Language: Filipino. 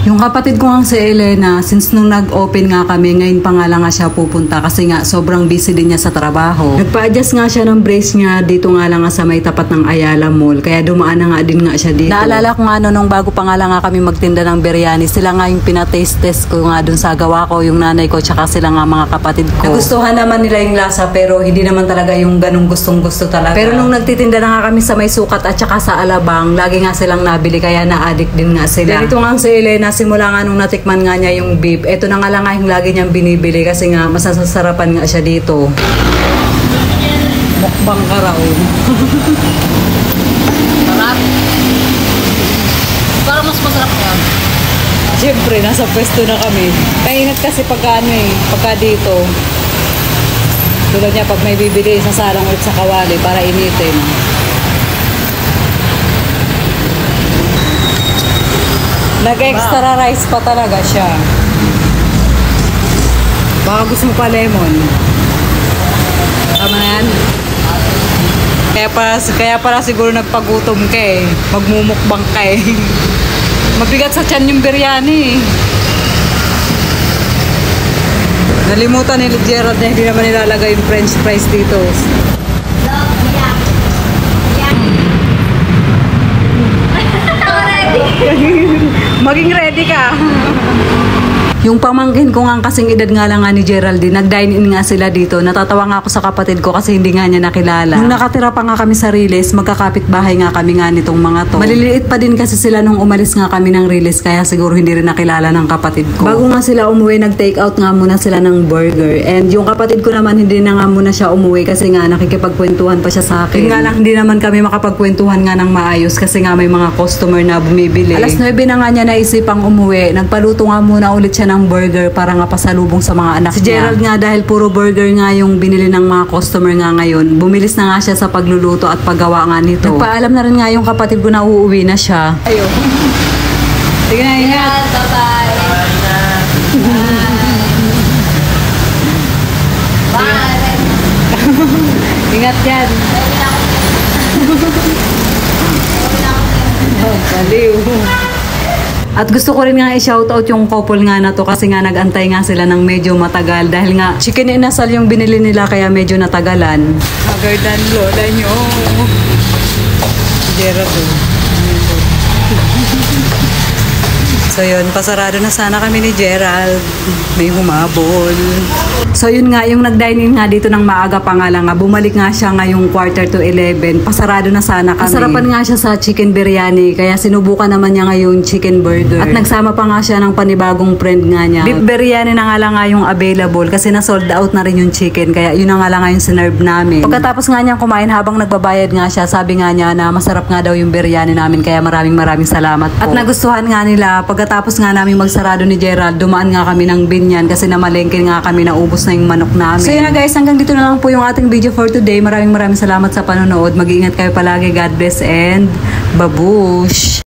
Yung kapatid ko nga si Elena, since nung nag-open nga kami, ngayon pa nga lang nga siya pupunta kasi nga sobrang busy din niya sa trabaho. Nagpa-adjust nga siya ng brace niya dito nga lang nga sa may tapat ng Ayala Mall, kaya dumaan na nga din nga siya dito. Naalala ko nga nung bago pa nga lang nga kami magtinda ng biryani, sila nga yung pinataste-test ko nga dun sa gawa ko, yung nanay ko, tsaka sila nga mga kapatid ko. Nagustuhan naman nila yung lasa pero hindi naman talaga yung ganung gustong-gusto talaga. Pero nung nagtitinda na nga kami sa may sukat at tsaka sa Alabang, lagi nga silang nabili kaya na-addict din nga sila. Dito nga si Elena, simula nga nung natikman nga niya yung beef, eto na nga lang nga yung lagi niyang binibili kasi nga masasarapan nga siya dito. Mukbang ka raw. Sarap. Parang mas masarap yan. Siyempre, nasa pwesto na kami. Kainat kasi pagka dito. Tulad niya, pag may bibili, sasalang ulit sa kawali para initin. Nag-extra rice pa talaga siya. Baka gusto mo pa lemon. Tama na yan? Kaya pala siguro nagpagutom ka eh. Magmumukbang ka eh. Mabigat sa tiyan yung biryani eh. Nalimutan ni Gerald na hindi naman nilalagay yung french fries dito. Maging ready ka. Yung pamangkin ko nga kasing edad nga lang nga ni Geraldine, nag-dine-in nga sila dito. Natatawa nga ako sa kapatid ko kasi hindi nga niya nakilala. Nung nakatira pa nga kami sa Riles, magkakapit bahay nga kami nga nitong mga to. Maliliit pa din kasi sila nung umalis nga kami ng Riles, kaya siguro hindi rin nakilala ng kapatid ko. Bago nga sila umuwi, nag-take out nga muna sila ng burger. And yung kapatid ko naman, hindi na nga muna siya umuwi kasi nga nakikipagkwentuhan pa siya sa akin. Yun nga lang, hindi naman kami makapagkwentuhan nga ng maayos kasi nga may mga customer na bumibili. Alas 9 na nga niya naisipang umuwi. Nagpaluto nga muna ulit siya ng burger para nga pasalubong sa mga anak niya. Si Gerald nga dahil puro burger nga yung binili ng mga customer nga ngayon, bumilis na nga siya sa pagluluto at paggawa nga nito. Nagpaalam na rin nga yung kapatid ko na uuwi na siya. Ayun. Sige na, ingat. Bye-bye. Bye. Ingat yan. Oh, baliw. At gusto ko rin nga i-shoutout yung couple nga na to kasi nga nagantay nga sila ng medyo matagal dahil nga chicken inasal yung binili nila kaya medyo natagalan. Haggard than lola nyo. Gerald to. So yun, pasarado na sana kami ni Gerald. May humabol. So yun nga, yung nag-dine-in nga dito ng maaga pa nga lang nga. Bumalik nga siya ngayong 11:45. Pasarado na sana kami. Masarapan nga siya sa chicken biryani. Kaya sinubukan naman niya ngayon chicken burger. At nagsama pa nga siya ng panibagong friend nga niya. Beef biryani na nga lang nga yung available kasi na-sold out na rin yung chicken. Kaya yun na nga lang nga yung sinerve namin. Pagkatapos nga niyang kumain habang nagbabayad nga siya, sabi nga niya na masarap nga daw yung biryani namin. Kaya maraming salamat po. At nagustuhan nga nila. Pagkatapos nga namin magsarado ni Gerald, dumaan nga kami ng Binyan kasi namalengke nga kami, naubos na yung manok namin. So yun na guys, hanggang dito na lang po yung ating video for today. Maraming salamat sa panonood. Mag-iingat kayo palagi. God bless and babush!